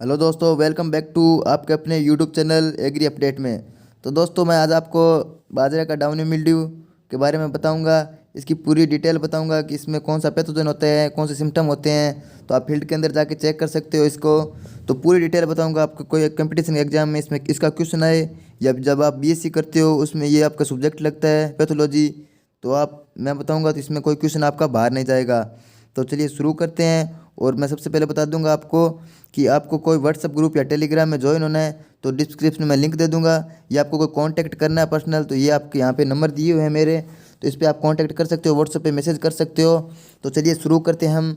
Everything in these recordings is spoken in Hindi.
हेलो दोस्तों, वेलकम बैक टू आपके अपने यूट्यूब चैनल एग्री अपडेट में। तो दोस्तों, मैं आज आपको बाजरे का डाउनी मिल्ड्यू के बारे में बताऊंगा। इसकी पूरी डिटेल बताऊंगा कि इसमें कौन सा पैथोजन होता है, कौन से सिम्टम होते हैं। तो आप फील्ड के अंदर जाके चेक कर सकते हो इसको। तो पूरी डिटेल बताऊंगा आपको। कोई कंपटीशन एग्जाम में इसमें इसका क्वेश्चन आए या जब आप बीएससी करते हो उसमें ये आपका सब्जेक्ट लगता है पैथोलॉजी, तो आप मैं बताऊँगा तो इसमें कोई क्वेश्चन आपका बाहर नहीं जाएगा। तो चलिए शुरू करते हैं। और मैं सबसे पहले बता दूंगा आपको कि आपको कोई व्हाट्सअप ग्रुप या टेलीग्राम में ज्वाइन होना है तो डिस्क्रिप्शन में लिंक दे दूंगा, या आपको कोई कांटेक्ट करना है पर्सनल तो ये आपके यहाँ पे नंबर दिए हुए हैं मेरे, तो इस पर आप कांटेक्ट कर सकते हो, व्हाट्सअप पे मैसेज कर सकते हो। तो चलिए शुरू करते हैं हम।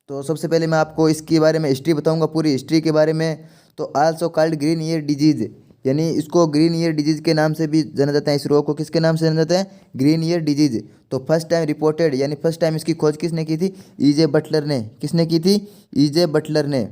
तो सबसे पहले मैं आपको इसके बारे में हिस्ट्री बताऊंगा, पूरी हिस्ट्री के बारे में। तो also called green ear disease, यानी इसको ग्रीन ईयर डिजीज के नाम से भी जाना जाता है। इस रोग को किसके नाम से जाना जाता है? Green ear disease. तो फर्स्ट टाइम रिपोर्टेड, यानी फर्स्ट टाइम इसकी खोज किसने की थी? ईजे बटलर ने। किसने की थी? ईजे बटलर ने।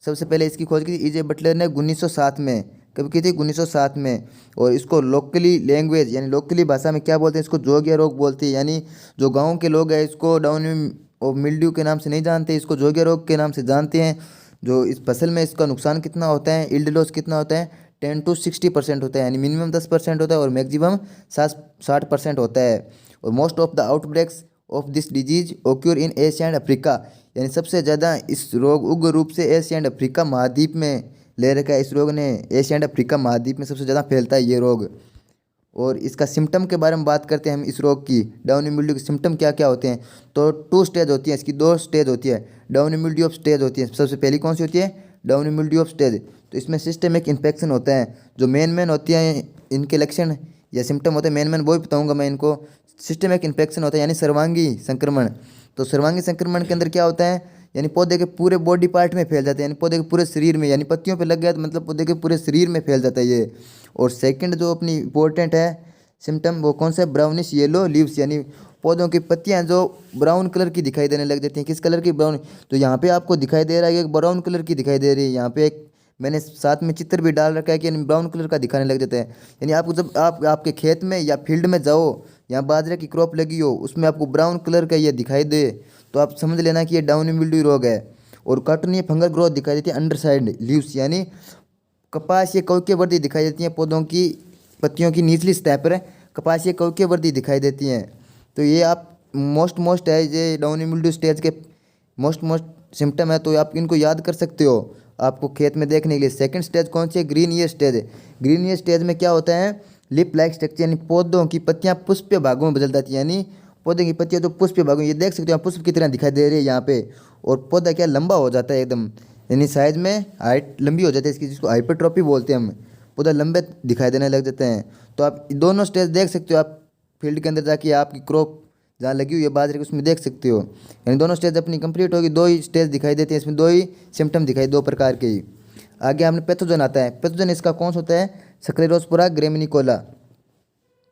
सबसे पहले इसकी खोज की थी ईजे बटलर ने 1907 में। कब की थी? 1907 में। और इसको लोकली लैंग्वेज यानी लोकली भाषा में क्या बोलते हैं? इसको जोगिया रोग बोलते हैं। यानी जो गाँव के लोग हैं इसको डाउनी और मिल्ड्यू के नाम से नहीं जानते, इसको जोगिया रोग के नाम से जानते हैं। जो इस फसल में इसका नुकसान कितना होता है, यील्ड लॉस कितना होता है? 10 to 60% होता है, यानी मिनिमम 10% होता है और मैक्सिमम 60% होता है। और most of the outbreaks of this disease occur in Asia and Africa, यानी सबसे ज़्यादा इस रोग उग्र रूप से एशिया एंड अफ्रीका महाद्वीप में ले रखा है। इस रोग ने एशिया एंड अफ्रीका महाद्वीप में सबसे ज़्यादा फैलता है ये रोग। और इसका सिम्टम के बारे में बात करते हैं हम। इस रोग की डाउनी मिल्ड्यू के सिम्टम क्या क्या होते हैं? तो 2 स्टेज होती है इसकी, 2 स्टेज होती है। डाउनी मिल्ड्यू ऑफ स्टेज होती है। सबसे पहली कौन सी होती है? Downy mildew of stage. तो इसमें सिस्टेमिक इन्फेक्शन होता है। जो मेन होती हैं इनके लक्षण या सिम्टम होते हैं, मेन वो ही बताऊँगा मैं इनको। सिस्टेमिक इन्फेक्शन होता है यानी सर्वांगी संक्रमण। तो सर्वांगी संक्रमण के अंदर क्या होता है? यानी पौधे के पूरे बॉडी पार्ट में फैल जाते हैं, यानी पौधे के पूरे शरीर में, यानी पत्तियों पे लग गया तो मतलब पौधे के पूरे शरीर में फैल जाता है ये। और सेकंड जो अपनी इम्पोर्टेंट है सिम्टम, वो कौन सा है? ब्राउनिश येलो लीव्स, यानी पौधों की पत्तियां जो ब्राउन कलर की दिखाई देने लग जाती हैं। किस कलर की? ब्राउन। तो यहाँ पे आपको दिखाई दे रहा है कि ब्राउन कलर की दिखाई दे रही है। यहाँ पे एक मैंने साथ में चित्र भी डाल रखा है कि ब्राउन कलर का दिखाने लग जाता है। यानी आपको जब आप आपके खेत में या फील्ड में जाओ, यहाँ बाजरे की क्रॉप लगी हो, उसमें आपको ब्राउन कलर का ये दिखाई दे तो आप समझ लेना कि ये डाउनी मिल्ड्यू रोग है। और कॉटनीय फंगल ग्रोथ दिखाई देती है अंडर साइड लीव्स, यानी कपास ये कवके वर्दी दिखाई देती हैं पौधों की पत्तियों की निचली सतह पर कपास ये कवके वर्दी दिखाई देती हैं। तो ये आप मोस्ट है ये डाउनी मिल्ड्यू स्टेज के मोस्ट सिम्टम है, तो आप इनको याद कर सकते हो आपको खेत में देखने के लिए। सेकंड स्टेज कौन सी है? Green ear stage. Green ear stage में क्या होता है? लिप लाइक स्ट्रक्चर, यानी पौधों की पत्तियां पुष्पीय भागों में बदल जाती है। यानी पौधे की पत्तियां तो पुष्पीय भागों, ये देख सकते हो आप, पुष्प की तरह दिखाई दे रही है यहाँ पे। और पौधा क्या लंबा हो जाता है एकदम, यानी साइज में हाइट लंबी हो जाती है इसकी, जिसको हाइपरट्रॉफी बोलते हैं हम। पौधा लंबे दिखाई देने लग जाते हैं। तो आप दोनों स्टेज देख सकते हो आप फील्ड के अंदर जाके, आपकी क्रॉप जहाँ लगी हुई है बाजरे की उसमें देख सकते हो। यानी दोनों स्टेज अपनी कंप्लीट होगी, 2 ही स्टेज दिखाई देती हैं इसमें, 2 ही सिम्टम दिखाई, 2 प्रकार के ही। आगे हमने पैथोजन आता है। पैथोजन इसका कौन सा होता है? स्क्लेरोस्पोरा ग्रेमिनिकोला।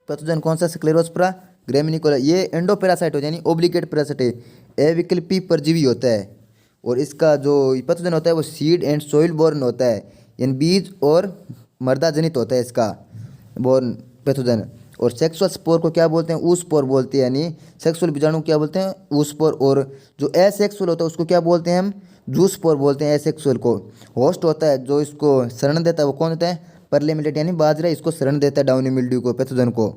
पैथोजन कौन सा? स्क्लेरोस्पोरा ग्रेमिनिकोला। ये एंडोपैरासाइट होता है, यानी ओब्लिगेट पैरासाइट है, अविकल्पी परजीवी होता है। और इसका जो पैथोजन होता है वो सीड एंड सोइल बोर्न होता है, यानी बीज और मृदा जनित होता है इसका बोर्न पैथोजन। और सेक्सुअल स्पोर को क्या बोलते हैं? ऊस्पोर बोलते हैं, यानी सेक्सुअल बीजाणु क्या बोलते हैं? ऊस्पोर। और जो एसेक्सुअल होता है उसको क्या बोलते हैं हम? जूस्पोर बोलते हैं एसेक्सुअल को। होस्ट होता है जो इसको शरण देता है वो कौन होता है? परलेमिलेट, यानी बाजरा इसको शरण देता है डाउनी मिल्ड्यू को, पैथोजन को।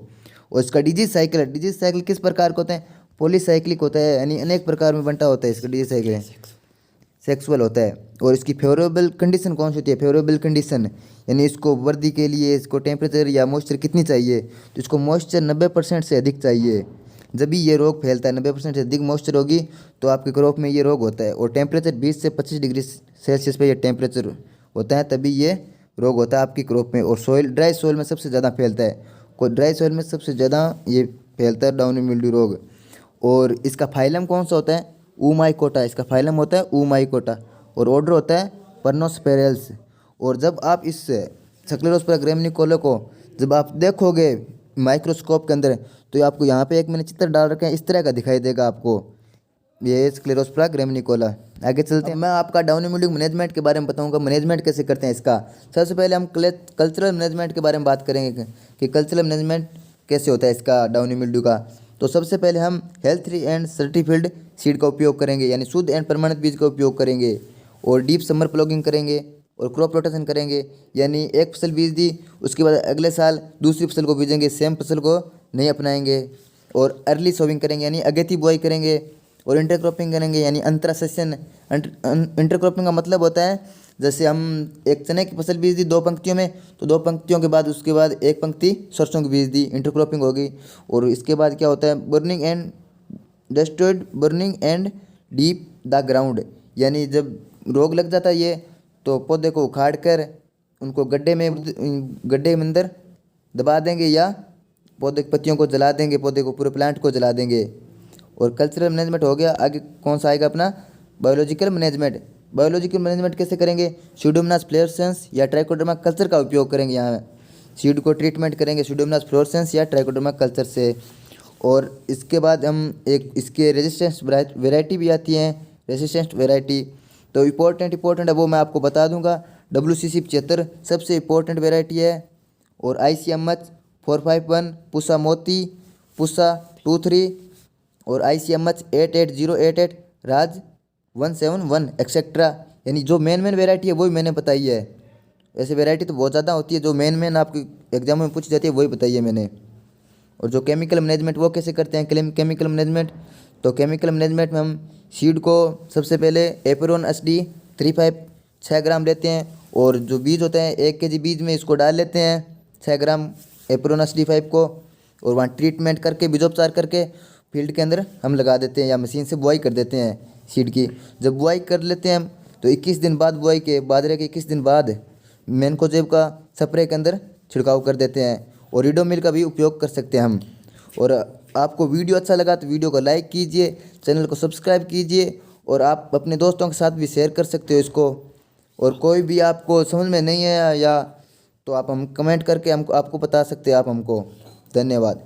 और इसका डिजीज साइकिल किस प्रकार का होता है? पॉलीसाइक्लिक होता है, यानी अनेक प्रकार में बंटा होता है इसका डिजीज साइकिल, सेक्सुअल होता है। और इसकी फेवरेबल कंडीशन कौन सी होती है? फेवरेबल कंडीशन, यानी इसको वृद्धि के लिए इसको टेम्परेचर या मॉइस्चर कितनी चाहिए? तो इसको मॉइस्चर 90% से अधिक चाहिए, जब भी ये रोग फैलता है। 90% से अधिक मॉइस्चर होगी तो आपके क्रॉप में ये रोग होता है। और टेम्परेचर 20 से 25 डिग्री सेल्सियस पे ये टेम्परेचर होता है, तभी ये रोग होता है आपकी क्रॉप में। और सोइल, ड्राई सोइल में सबसे ज़्यादा फैलता है। को ड्राई सोइल में सबसे ज़्यादा ये फैलता है डाउनी मिल्ड्यू रोग। और इसका फाइलम कौन सा होता है? ऊमाइकोटा। इसका फाइलम होता है ऊमाइकोटा। और ऑर्डर होता है परनोस्पेरेल्स। और जब आप इस स्क्लेरोस्पोरा ग्रेमिनिकोला को जब आप देखोगे माइक्रोस्कोप के अंदर, तो आपको यहाँ पे एक मैंने चित्र डाल रखे हैं, इस तरह का दिखाई देगा आपको ये स्क्लेरोस्पोरा ग्रेमिनिकोला। आगे चलते हैं, मैं आपका डाउनी मिल्ड्यू मैनेजमेंट के बारे में बताऊंगा। मैनेजमेंट कैसे करते हैं इसका। सबसे पहले हम कल्चरल मैनेजमेंट के बारे में बात करेंगे कि कल्चरल मैनेजमेंट कैसे होता है इसका डाउनी मिल्ड्यू का। तो सबसे पहले हम हेल्थी एंड सर्टिफाइड सीड का उपयोग करेंगे, यानी शुद्ध एंड प्रमाणित बीज का उपयोग करेंगे। और डीप समर प्लॉगिंग करेंगे और क्रॉप रोटेशन करेंगे, यानी एक फसल बीज दी उसके बाद अगले साल दूसरी फसल को बीजेंगे, सेम फसल को नहीं अपनाएंगे। और अर्ली सोविंग करेंगे यानी अगेती बुआई करेंगे। और इंटरक्रॉपिंग करेंगे यानी अंतरा सेशन। इंटरक्रॉपिंग का मतलब होता है जैसे हम एक चने की फसल बीज दी 2 पंक्तियों में, तो 2 पंक्तियों के बाद उसके बाद 1 पंक्ति सरसों की बीज दी, इंटरक्रॉपिंग होगी। और इसके बाद क्या होता है, burning and deep the ground, यानी जब रोग लग जाता है ये तो पौधे को उखाड़ कर उनको गड्ढे में अंदर दबा देंगे या पौधे की पत्तियों को जला देंगे, पौधे को पूरे प्लांट को जला देंगे। और कल्चरल मैनेजमेंट हो गया। आगे कौन सा आएगा अपना, बायोलॉजिकल मैनेजमेंट। बायोलॉजिकल मैनेजमेंट कैसे करेंगे, स्यूडोमोनास फ्लोरेसेंस या ट्राइकोडर्मा कल्चर का उपयोग करेंगे। यहाँ सीड को ट्रीटमेंट करेंगे स्यूडोमोनास फ्लोरेसेंस या ट्राइकोडर्मा कल्चर से। और इसके बाद हम एक इसके रेजिस्टेंस वेराइटी भी आती है, रेजिस्टेंस वेराइटी तो इम्पोर्टेंट है वो मैं आपको बता दूंगा। WCC 75 सबसे इम्पोर्टेंट वेराइटी है। और ICMH 451, पुसा मोती, पुसा 23 और ICMH 88088, राज 171 एक्सेट्रा, यानी जो मेन वेराइटी है वही मैंने बताई है। ऐसे वेराइटी तो बहुत ज़्यादा होती है, जो मेन आपके एग्जाम में पूछी जाती है वही बताई है मैंने। और जो केमिकल मैनेजमेंट वो कैसे करते हैं, केमिकल मैनेजमेंट तो केमिकल मैनेजमेंट में हम सीड को सबसे पहले एपरोन SD 35 6 ग्राम लेते हैं। और जो बीज होते हैं 1 kg बीज में इसको डाल लेते हैं 6 ग्राम एपरोन SD 5 को। और वहाँ ट्रीटमेंट करके बीजोपचार करके फील्ड के अंदर हम लगा देते हैं या मशीन से बुआई कर देते हैं सीड की। जब बुआई कर लेते हैं हम तो 21 दिन बाद बुआई के बाजरे के 21 दिन बाद मैनकोजेब का स्प्रे के अंदर छिड़काव कर देते हैं। और रीडोमिल का भी उपयोग कर सकते हैं हम। और आपको वीडियो अच्छा लगा तो वीडियो को लाइक कीजिए, चैनल को सब्सक्राइब कीजिए और आप अपने दोस्तों के साथ भी शेयर कर सकते हो इसको। और कोई भी आपको समझ में नहीं आया या तो आप हम कमेंट करके हमको आपको बता सकते हैं आप हमको। धन्यवाद।